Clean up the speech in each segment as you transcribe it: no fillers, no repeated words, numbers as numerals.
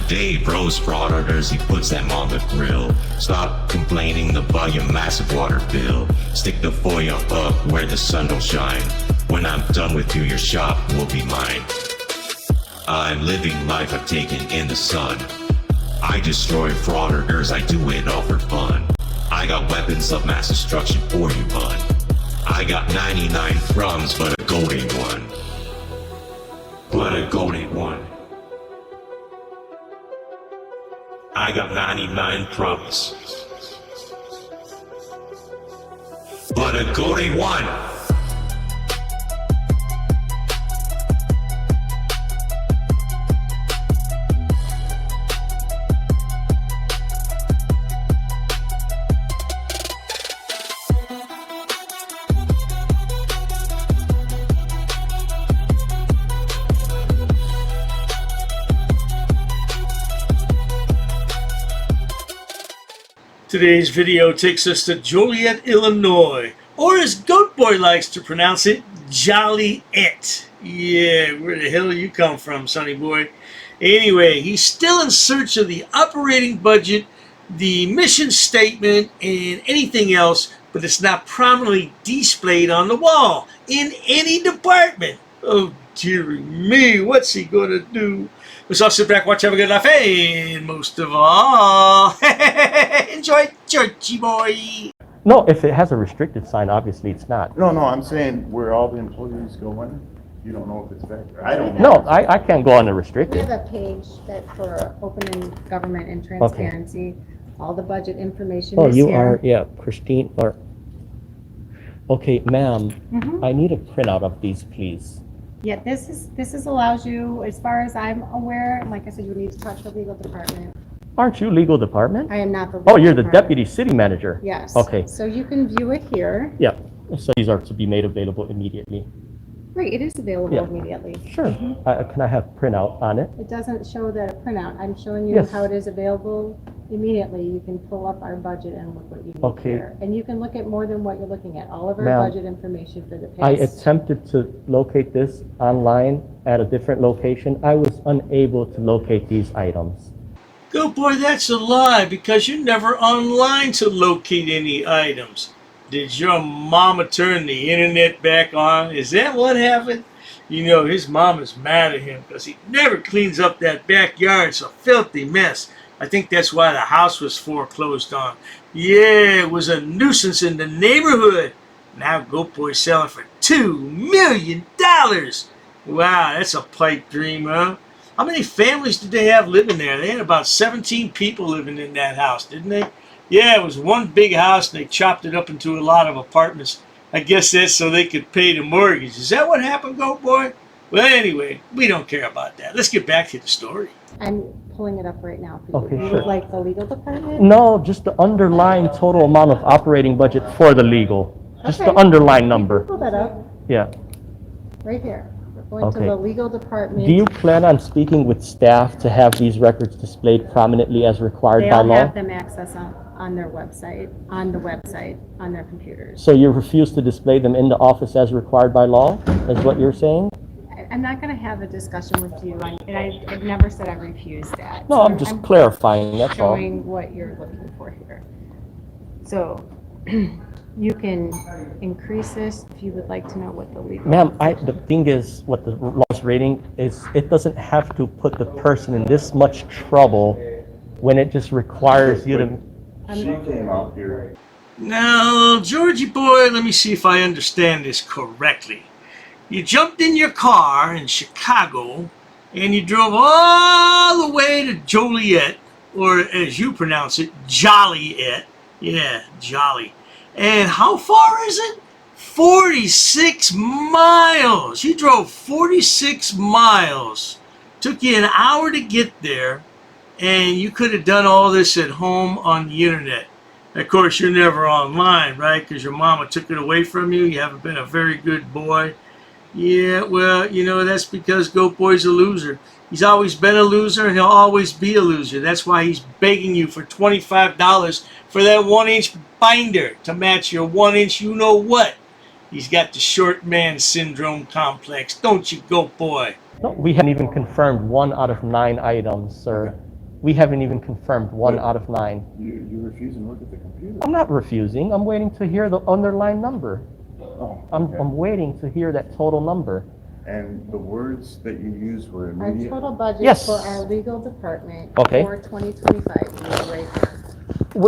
Dave roast frauditors, he puts them on the grill. Stop complaining about your massive water bill. Stick the foil up where the sun don't shine. When I'm done with you, your shop will be mine. I'm living life I've taken in the sun. I destroy frauditors, I do it all for fun. I got weapons of mass destruction for you, bud. I got 99 crumbs, but a gold ain't one. But a gold ain't one. I got 99 crumbs, but a gold ain't one. Today's video takes us to Joliet, Illinois, or as GoatBoy likes to pronounce it, Joliet. Yeah, where the hell you come from, sonny boy? Anyway, he's still in search of the operating budget, the mission statement, and anything else, but it's not prominently displayed on the wall in any department. Oh, dearie me, what's he gonna do? Let's all sit back, watch, have a good laugh, and most of all, enjoy Churchy Boy. No, if it has a restricted sign, obviously it's not. No, I'm saying where all the employees go in, you don't know if it's back there. I don't know. No, I can't go on a We restricted. have a page that for open government and transparency, all the budget information Oh, is you here. are, yeah, Christine, or, okay, ma'am, Mhm. I need a printout of these, please. Yeah, this is allows you, as far as I'm aware, like I said, you need to talk to the legal department. Aren't you legal department? I am not the legal Oh, you're the department. deputy city manager? Yes. Okay, So you can view it here. yeah, so these are to be made available immediately. Right, it is available Yeah. immediately. Sure, can I have printout on it? It doesn't show that a printout. I'm showing you Yes. how it is available immediately. You can pull up our budget and look what you need Okay. here. And you can look at more than what you're looking at. All of our Ma'am, budget information for the I past. attempted to locate this online at a different location. I was unable to locate these items. GoatBoy, that's a lie, because you're never online to locate any items. Did your mama turn the internet back on? Is that what happened? You know, his mom is mad at him because he never cleans up that backyard. It's a filthy mess. I think that's why the house was foreclosed on. Yeah, it was a nuisance in the neighborhood. Now GoatBoy's selling for $2 million. Wow, that's a pipe dream, huh? How many families did they have living there? They had about 17 people living in that house, didn't they? Yeah, it was one big house, and they chopped it up into a lot of apartments. I guess that's so they could pay the mortgage. Is that what happened, GoatBoy? Well, anyway, we don't care about that. Let's get back to the story. I'm pulling it up right now for you. Okay, You sure. would like the legal department? No, just the underlying total amount of operating budget for the legal. Just the Okay. underlying You number. can pull that up, Yeah. right here. We're going to Okay. the legal department. Do you plan on speaking with staff to have these records displayed prominently as required They by all law? have them access on their website, on their computers. So you refuse to display them in the office as required by law, is what you're saying? I'm not going to have a discussion with you, and I've never said I refuse that. No, I'm just clarifying, that's all. Showing what you're looking for here. So you can increase this if you would like to know what the legal. Ma'am, the thing is, what the law's rating is, it doesn't have to put the person in this much trouble when it just requires you to, She came out here. Now, Georgie boy, let me see if I understand this correctly. You jumped in your car in Chicago and you drove all the way to Joliet, or as you pronounce it, Joliet. Yeah, Jolly. And how far is it? 46 miles. You drove 46 miles. Took you an hour to get there, and you could have done all this at home on the internet. Of course, you're never online, right? Because your mama took it away from you. You haven't been a very good boy. Yeah, well, you know, that's because GoatBoy's a loser. He's always been a loser, and he'll always be a loser. That's why he's begging you for $25 for that 1-inch binder to match your 1-inch you-know-what. He's got the short man syndrome complex, don't you, GoatBoy? no, we haven't even confirmed 1 out of 9 items, sir. We haven't even confirmed 1 out of 9. You refuse and look at the computer. I'm not refusing. I'm waiting to hear the underlying number. Oh, I'm okay. waiting to hear that total number. And the words that you used were Our immediate? total budget Yes. for our legal department Okay. for 2025 is right there,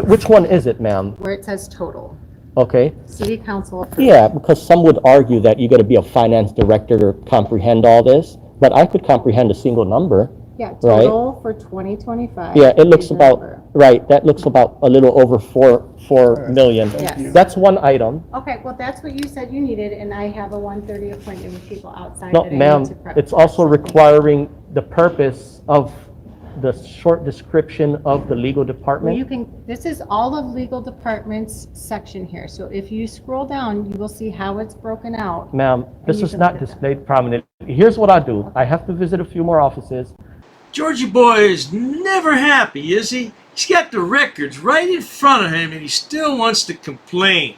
Which one is it, ma'am? where it says total. Okay. City council approved. Yeah, because some would argue that you got to be a finance director to comprehend all this, but I could comprehend a single number. Yeah, Right. total for 2025. Yeah, it looks is the about, number. right, that looks about a little over 4 million. Yes. you. That's one item. Okay, well, that's what you said you needed, and I have a 1:30 appointment with people outside No, that I need ma'am, to prep. it's also requiring the purpose of the short description of the legal Well, you department. can, this is all of legal department's section here, so if you scroll down, you will see how it's broken out. Ma'am, this you is can not look at that. displayed prominently. Here's what I do. I have to visit a few more offices. Georgie boy is never happy, is he? He's got the records right in front of him and he still wants to complain.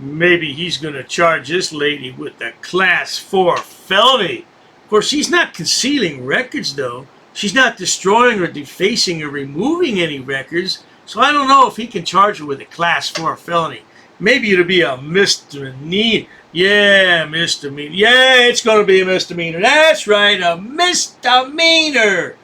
Maybe he's going to charge this lady with a class 4 felony. Of course, she's not concealing records, though. She's not destroying or defacing or removing any records, so I don't know if he can charge her with a class 4 felony. Maybe it'll be a misdemeanor. Yeah, misdemeanor. Yeah, it's going to be a misdemeanor. That's right, a misdemeanor.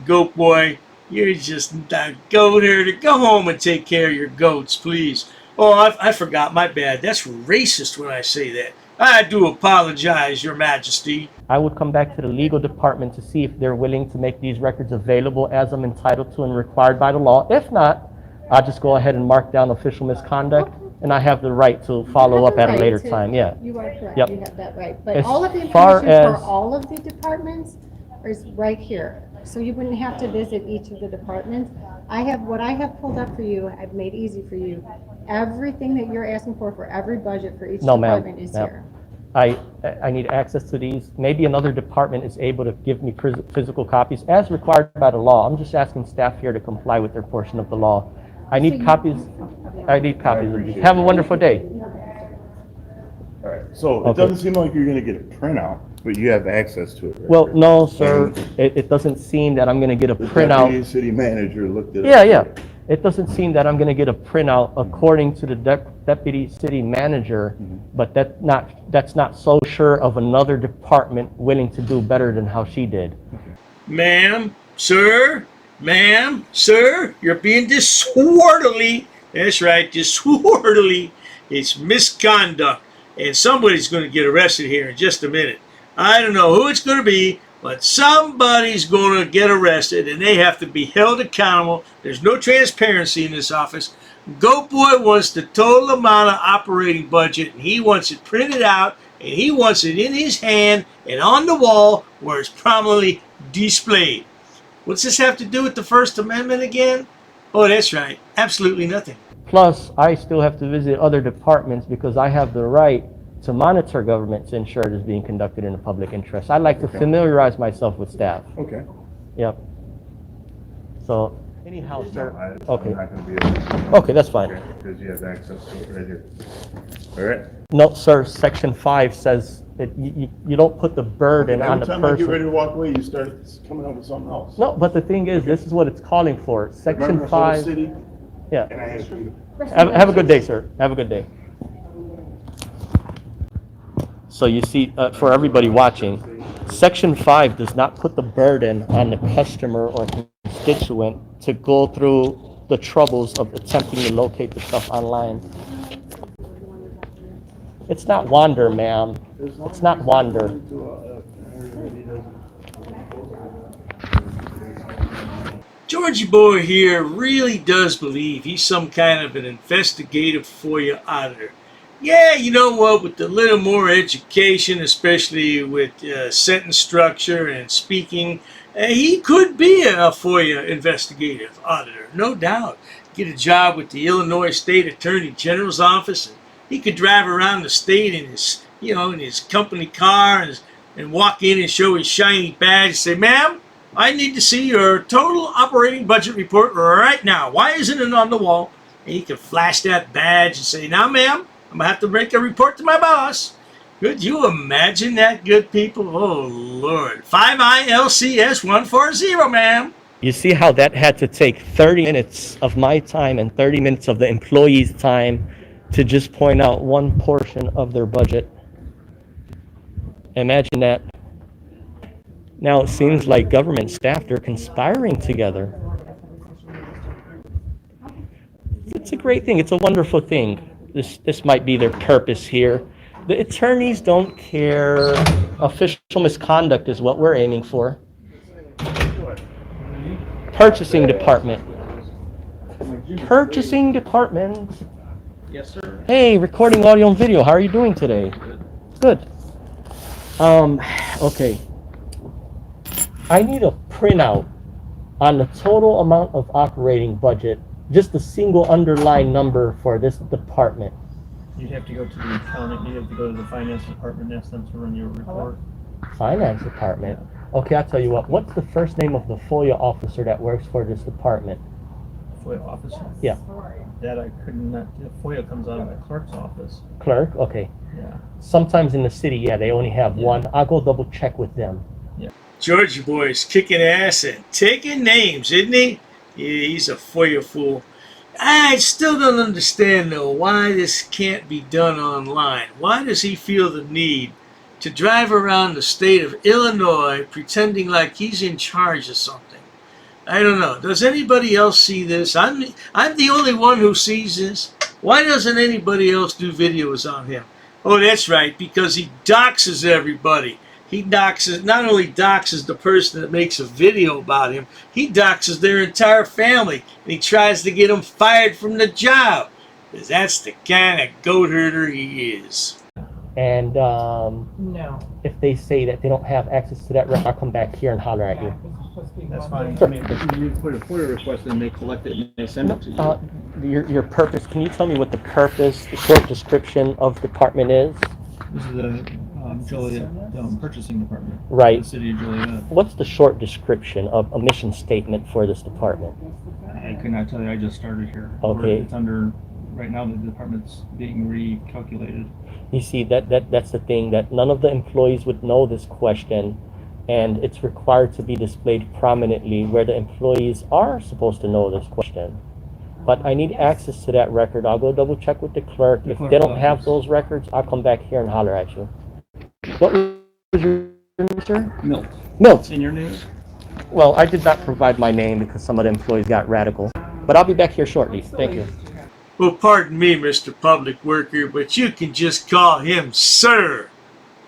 Goat boy, you're just a goater. To go home and take care of your goats, please. Oh, I forgot. My bad. That's racist when I say that. I do apologize, Your Majesty. I would come back to the legal department to see if they're willing to make these records available as I'm entitled to and required by the law. If not, I'll just go ahead and mark down official misconduct, and I have the right to follow up at a later time, yeah. You are correct, Yep. you have that right. But As all of the far information for as- all of the departments is right here. So you wouldn't have to visit each of the departments. What I have pulled up for you, I've made easy for you. Everything that you're asking for every budget for each No, ma'am. department is No. here. I need access to these. Maybe another department is able to give me physical copies as required by the law. I'm just asking staff here to comply with their portion of the law. I need copies. I need copies of these. Have a wonderful day. All right, so it Okay. doesn't seem like you're gonna get a printout, but you have access to it, right? Well, no, sir, it doesn't seem that I'm gonna get a The printout. deputy city manager looked at it. Yeah, yeah. It doesn't seem that I'm gonna get a printout according to the deputy city manager, but that's not so sure of another department willing to do better than how she did. Ma'am, sir, you're being disorderly. That's right, disorderly. It's misconduct. And somebody's going to get arrested here in just a minute. I don't know who it's going to be, but somebody's going to get arrested and they have to be held accountable. There's no transparency in this office. Goat Boy wants the total amount of operating budget and he wants it printed out and he wants it in his hand and on the wall where it's prominently displayed. What's this have to do with the First Amendment again? Oh, that's right. Absolutely nothing. Plus, I still have to visit other departments because I have the right to monitor government to ensure it is being conducted in the public interest. I like to familiarize myself with staff. Okay. Yep. So, anyhow, sir. I'm not gonna be able to. Okay, that's fine. Okay, because you have access to it right here. All right? No, sir, section 5 says that you don't put the burden on the Every time I get ready person. to walk away, you start coming up with something else. No, but the thing is, this is what it's calling for. Section Remember, 5, City, yeah. and I have you. Have a good day, sir. Have a good day. So you see, for everybody watching, Section 5 does not put the burden on the customer or constituent to go through the troubles of attempting to locate the stuff online. It's not wander, ma'am. It's not wander. Georgie Boy here really does believe he's some kind of an investigative FOIA auditor. Yeah, you know what, with a little more education, especially with sentence structure and speaking, he could be a FOIA investigative auditor, no doubt. Get a job with the Illinois State Attorney General's office, and he could drive around the state in his, in his company car and walk in and show his shiny badge and say, "Ma'am, I need to see your total operating budget report right now. Why isn't it on the wall?" And he can flash that badge and say, "Now, ma'am, I'm going to have to make a report to my boss." Could you imagine that, good people? Oh, Lord. 5ILCS 140, ma'am. You see how that had to take 30 minutes of my time and 30 minutes of the employee's time to just point out one portion of their budget. Imagine that. Now it seems like government staff, they're conspiring together. It's a great thing. It's a wonderful thing. This might be their purpose here. The attorneys don't care. Official misconduct is what we're aiming for. Purchasing department. Purchasing department. Yes, sir. Hey, recording audio and video. How are you doing today? Good. Okay. I need a printout on the total amount of operating budget, just a single underlying number for this department. You'd have to go to the accountant, you'd have to go to the finance department and ask them to run your report. Finance department? Okay, I'll tell you what. What's the first name of the FOIA officer that works for this department? FOIA officer? Yeah. That I could not, the FOIA comes out of the clerk's office. Clerk? Okay. Yeah. Sometimes in the city, yeah, they only have one. I'll go double check with them. Georgie boy's kicking ass and taking names, isn't he? Yeah, he's a FOIA fool. I still don't understand, though, why this can't be done online. Why does he feel the need to drive around the state of Illinois pretending like he's in charge of something? I don't know. Does anybody else see this? I'm the only one who sees this. Why doesn't anybody else do videos on him? Oh, that's right, because he doxes everybody. He doxes, not only doxes the person that makes a video about him, he doxes their entire family, and he tries to get them fired from the job, because that's the kind of goat herder he is. And No. if they say that they don't have access to that record, I'll come back here and holler at you. That's fine. Sure. I mean, but you put a FOIA request and they collect it and they send it to you. Your purpose, can you tell me what the purpose, the short description of department is? This is the Joliet purchasing department. Right. The city of Joliet. What's the short description of a mission statement for this department? I could not tell you, I just started here. Okay. It's under, right now the department's being recalculated. You see, that's the thing, that none of the employees would know this question, and it's required to be displayed prominently where the employees are supposed to know this question. But I need access to that record. I'll go double check with the clerk. If they don't have those records, I'll come back here and holler at you. What was your name, sir? Milt. Milt. In your name? Well, I did not provide my name because some of the employees got radical. But I'll be back here shortly. Thank you. Well, pardon me, Mr. Public Worker, but you can just call him Sir.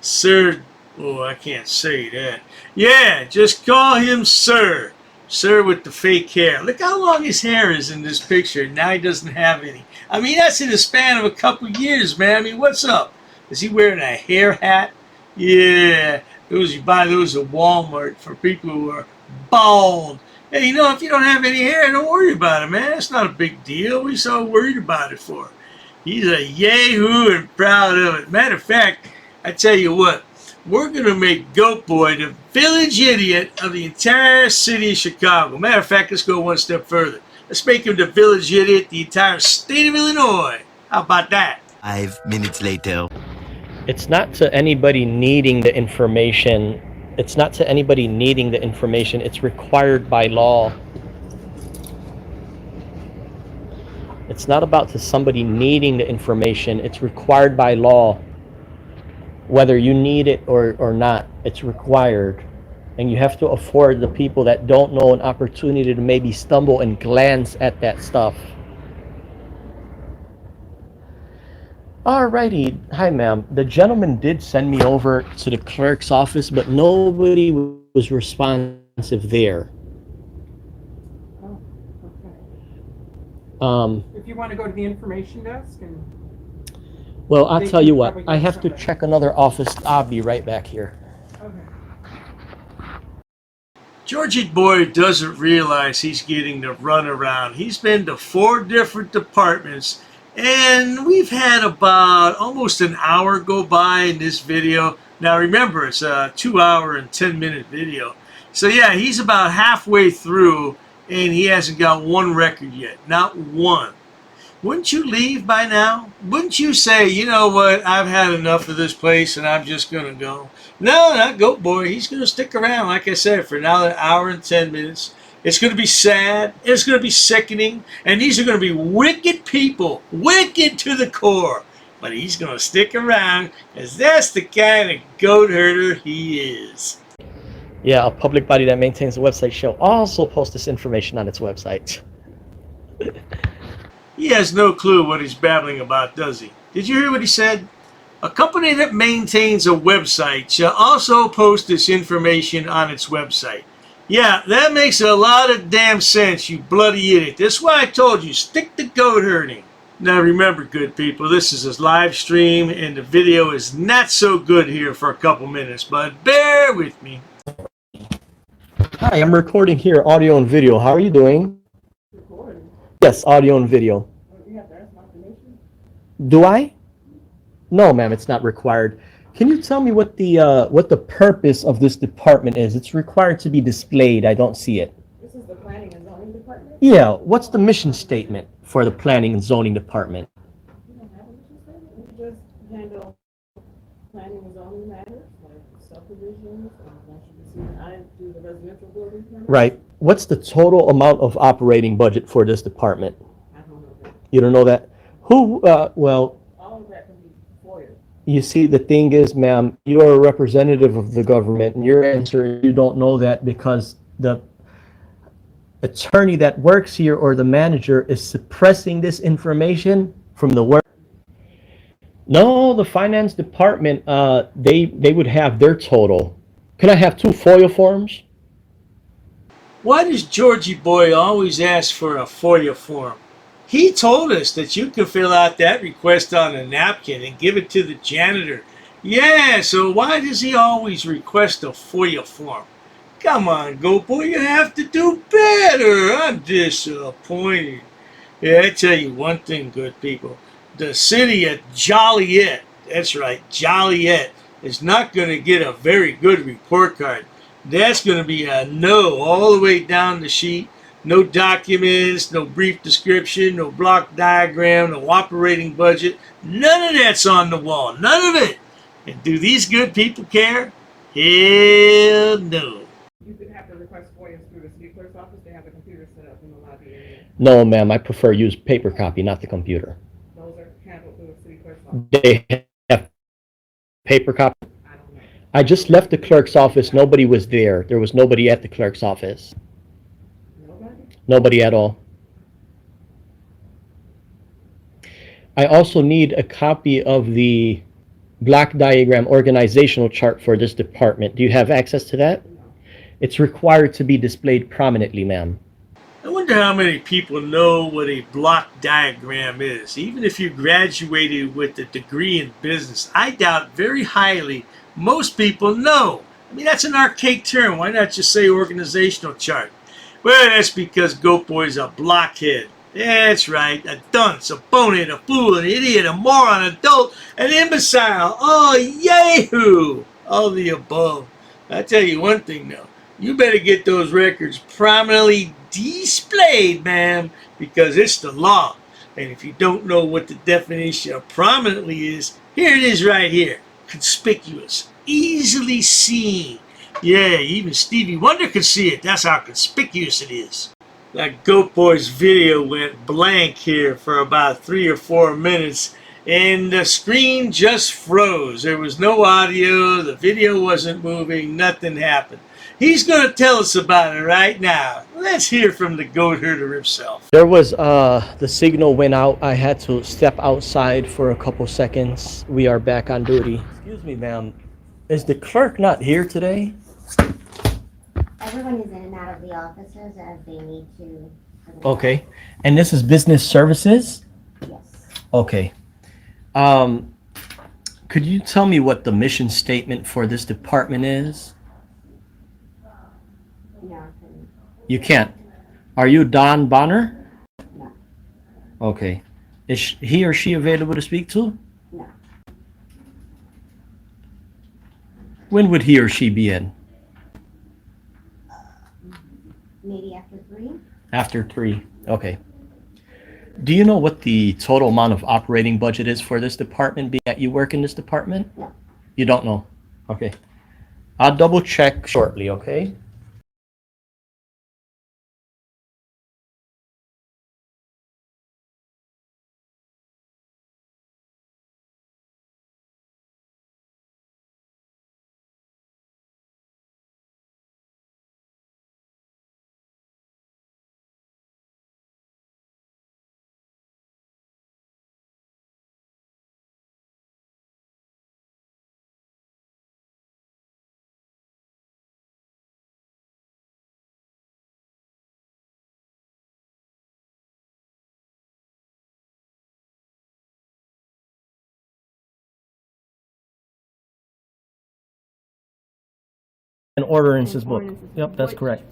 Sir, oh, I can't say that. Yeah, just call him Sir. Sir with the fake hair. Look how long his hair is in this picture. Now he doesn't have any. I mean, that's in the span of a couple years, man. I mean, what's up? Is he wearing a hair hat? Yeah, you buy those at Walmart for people who are bald. Hey, you know, if you don't have any hair, don't worry about it, man. It's not a big deal. What are you so worried about it for? He's a yahoo and proud of it. Matter of fact, I tell you what, we're going to make GoatBoy the village idiot of the entire city of Chicago. Matter of fact, let's go one step further. Let's make him the village idiot of the entire state of Illinois. How about that? 5 minutes later. It's not to anybody needing the information. It's not to anybody needing the information. It's required by law. It's not about to somebody needing the information. It's required by law. Whether you need it or not, it's required. And you have to afford the people that don't know an opportunity to maybe stumble and glance at that stuff. Alrighty. Hi, ma'am. The gentleman did send me over to the clerk's office, but nobody was responsive there. If you want to go to the information desk and... Well, I'll They tell can you what. probably I get have to somebody. check another office. I'll be right back here. Okay. Georgie Boy doesn't realize he's getting the runaround. He's been to 4 different departments, and we've had about almost an hour go by in this video. Now remember, it's a 2-hour and 10-minute video. So yeah, he's about halfway through, and he hasn't got one record yet. Not one. Wouldn't you leave by now? Wouldn't you say, you know what, I've had enough of this place and I'm just going to go? No, not GoatBoy. He's going to stick around, like I said, for another hour and 10 minutes. It's going to be sad. It's going to be sickening. And these are going to be wicked people. Wicked to the core. But he's going to stick around because that's the kind of goat herder he is. Yeah, a public body that maintains the website shall also post this information on its website. He has no clue what he's babbling about, does he? Did you hear what he said? A company that maintains a website shall also post this information on its website. Yeah, that makes a lot of damn sense, you bloody idiot. That's why I told you, stick to goat herding. Now remember, good people, this is a live stream and the video is not so good here for a couple minutes, but bear with me. Hi, I'm recording here, audio and video. How are you doing? Recording. Yes, audio and video. You have to ask my permission? Do I? No, ma'am, it's not required. Can you tell me what the purpose of this department is? It's required to be displayed. I don't see it. This is the planning and zoning department? Yeah, what's the mission statement for the planning and zoning department? You don't have a mission statement? You just handle planning and zoning matters, like subdivisions, I do the residential building permit. Right. What's the total amount of operating budget for this department? I don't know that. You don't know that? Who, well, All of that can be FOIA. you see, the thing is, ma'am, you are a representative of the government, and your answer, you don't know that because the attorney that works here or the manager is suppressing this information from the work. No, the finance department, they would have their total. Can I have 2 FOIA forms? Why does Georgie boy always ask for a FOIA form? He told us that you can fill out that request on a napkin and give it to the janitor. Yeah, so why does he always request a FOIA form? Come on, Goat Boy, you have to do better. I'm disappointed. Yeah, I tell you one thing, good people. The city of Joliet, that's right, Joliet, is not going to get a very good report card. That's going to be a no all the way down the sheet. No documents, no brief description, no block diagram, no operating budget. None of that's on the wall. None of it. And do these good people care? Hell no. You could have to request FOIAs through the city clerk's office. They have a computer set up in the lobby area. No, ma'am, I prefer use paper copy, not the computer. Those are handled through the city clerk's office. They have paper copy. I don't know. I just left the clerk's office. Nobody was there. There was nobody at the clerk's office. Nobody? Nobody at all. I also need a copy of the block diagram organizational chart for this department. Do you have access to that? No. It's required to be displayed prominently, ma'am. I wonder how many people know what a block diagram is. Even if you graduated with a degree in business, I doubt very highly most people know. I mean, that's an archaic term. Why not just say organizational chart? Well, that's because Goat Boy's a blockhead. That's right, a dunce, a bonehead, a fool, an idiot, a moron, a dolt, an imbecile. Oh, yahoo! All the above. I tell you one thing, though. You better get those records prominently displayed, ma'am, because it's the law. And if you don't know what the definition of prominently is, here it is right here. Conspicuous, easily seen. Yeah, even Stevie Wonder could see it. That's how conspicuous it is. That Goat Boy's video went blank here for about 3 or 4 minutes, and the screen just froze. There was no audio, the video wasn't moving, nothing happened. He's going to tell us about it right now. Let's hear from the goat herder himself. There was, the signal went out. I had to step outside for a couple seconds. We are back on duty. Excuse me, ma'am. Is the clerk not here today? Everyone is in and out of the offices as they need to. Okay. And this is business services? Yes. Okay. Could you tell me what the mission statement for this department is? No, I couldn't. You can't. Are you Don Bonner? No. Okay. Is he or she available to speak to? No. When would he or she be in? Maybe after 3? After 3. Okay. Do you know what the total amount of operating budget is for this department, being that you work in this department? No. You don't know? Okay. I'll double check shortly, okay? An ordinances book. Yep, that's correct.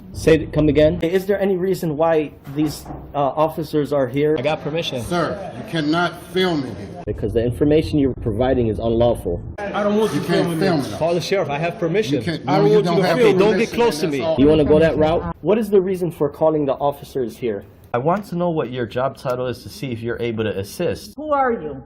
Come again. Is there any reason why these officers are here? I got permission. Sir, you cannot film in here. Because the information you're providing is unlawful. I don't want you filming it. Call the sheriff. I have permission. I don't want you to film. Don't get close to me. You want to go that route? What is the reason for calling the officers here? I want to know what your job title is to see if you're able to assist. Who are you?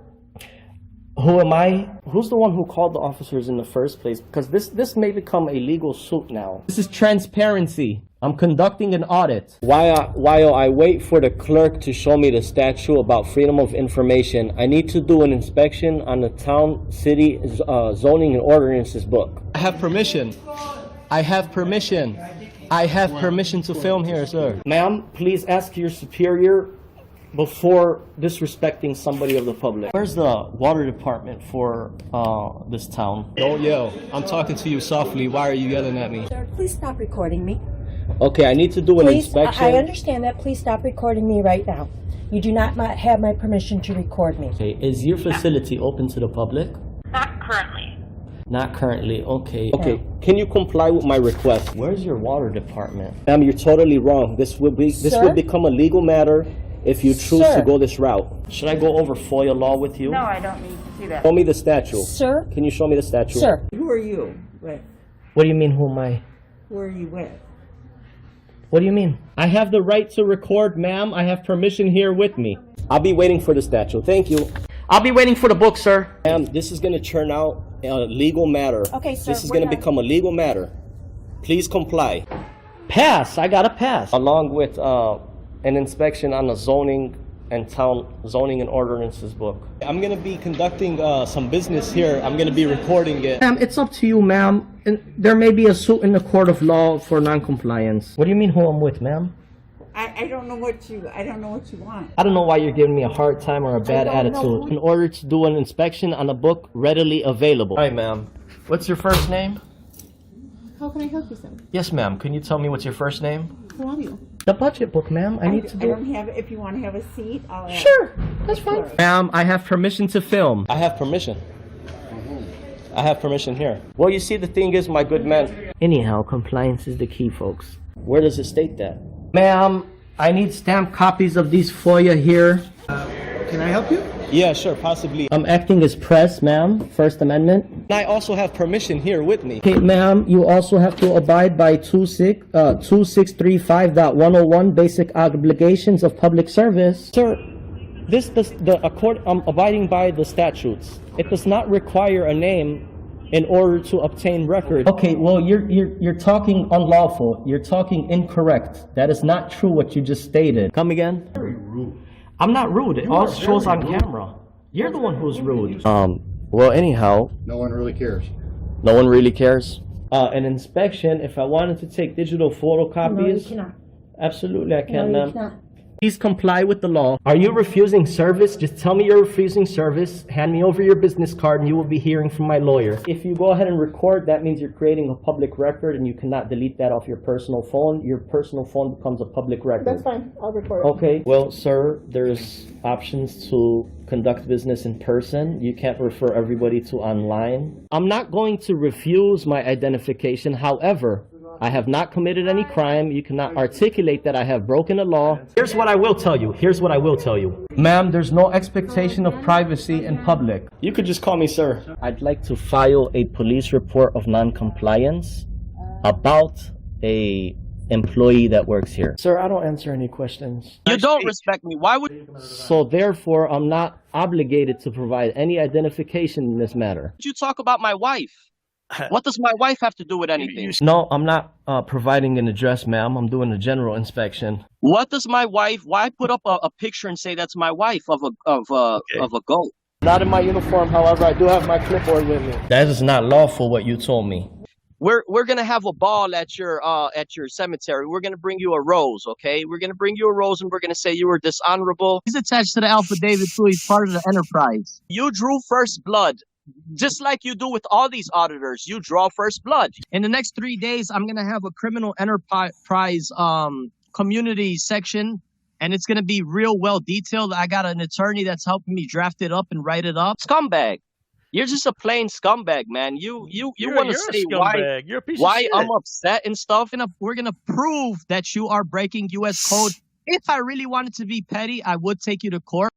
Who am I? Who's the one who called the officers in the first place? Because this may become a legal suit now. This is transparency. I'm conducting an audit. While I wait for the clerk to show me the statute about freedom of information, I need to do an inspection on the town, city, zoning and ordinances book. I have permission. I have permission. I have permission to film here, sir. Ma'am, please ask your superior before disrespecting somebody of the public. Where's the water department for this town? Don't yell. I'm talking to you softly. Why are you yelling at me? Sir, please stop recording me. Okay, I need to do an inspection. I understand that. Please stop recording me right now. You do not have my permission to record me. Okay, is your facility open to the public? Not currently. Not currently, okay. Okay, can you comply with my request? Where's your water department? Ma'am, you're totally wrong. This will become a legal matter if you choose to go this route. Should I go over FOIA law with you? No, I don't need to see that. Show me the statute. Sir? Can you show me the statute? Sir. Who are you with? What do you mean, who am I? Who are you with? What do you mean? I have the right to record, ma'am. I have permission here with me. I'll be waiting for the statute. Thank you. I'll be waiting for the book, sir. Ma'am, this is going to turn out a legal matter. Okay, sir. This is going to become a legal matter. Please comply. Pass. I got to pass. Along with an inspection on the zoning and town zoning and ordinances book. I'm going to be conducting some business here. I'm going to be recording it. Ma'am, it's up to you, ma'am. There may be a suit in the court of law for non-compliance. What do you mean who I'm with, ma'am? I don't know what you want. I don't know why you're giving me a hard time or a bad attitude. In order to do an inspection on a book readily available. Hi, ma'am. What's your first name? How can I help you, sir? Yes, ma'am. Can you tell me what's your first name? Who are you? The budget book, ma'am. I need to do. I don't have. If you want to have a seat, I'll ask. Sure, that's fine. Ma'am, I have permission to film. I have permission. I have permission here. Well, you see, the thing is, my good man. Anyhow, compliance is the key, folks. Where does it state that? Ma'am, I need stamped copies of these FOIA here. Can I help you? Yeah, sure, possibly. I'm acting as press, ma'am. First Amendment. And I also have permission here with me. Okay, ma'am, you also have to abide by 2635.101 basic obligations of public service. Sir, I'm abiding by the statutes. It does not require a name in order to obtain record. Okay, well, you're talking unlawful. You're talking incorrect. That is not true what you just stated. Come again? Very rude. I'm not rude. It all shows on camera. You're the one who's rude. Well, anyhow. No one really cares. No one really cares? An inspection, if I wanted to take digital photocopies. No, you cannot. Absolutely, I can, No, ma'am. you cannot. Please comply with the law. Are you refusing service? Just tell me you're refusing service. Hand me over your business card and you will be hearing from my lawyer. If you go ahead and record, that means you're creating a public record and you cannot delete that off your personal phone. Your personal phone becomes a public record. That's fine. I'll record it. Okay. Well, sir, there's options to conduct business in person. You can't refer everybody to online. I'm not going to refuse my identification. However, I have not committed any crime. You cannot articulate that I have broken a law. Here's what I will tell you. Ma'am, there's no expectation of privacy in public. You could just call me sir. I'd like to file a police report of non-compliance about a employee that works here. Sir, I don't answer any questions. You don't respect me. Why would... So therefore, I'm not obligated to provide any identification in this matter. You talk about my wife? What does my wife have to do with anything? No, I'm not providing an address, ma'am. I'm doing a general inspection. What does my wife? Why put up a picture and say that's my wife of a goat? Not in my uniform, however, I do have my clipboard with me. That is not lawful. What you told me. We're gonna have a ball at your cemetery. We're gonna bring you a rose, okay? We're gonna bring you a rose, and we're gonna say you were dishonorable. He's attached to the affidavit too. He's part of the enterprise. You drew first blood. Just like you do with all these auditors, you draw first blood. In the next 3 days, I'm going to have a criminal enterprise community section, and it's going to be real well detailed. I got an attorney that's helping me draft it up and write it up. Scumbag. You're just a plain scumbag, man. You want to You're a say why scumbag. You're a piece of shit. I'm upset and stuff, and we're gonna prove that you are breaking U.S. code. If I really wanted to be petty, I would take you to court.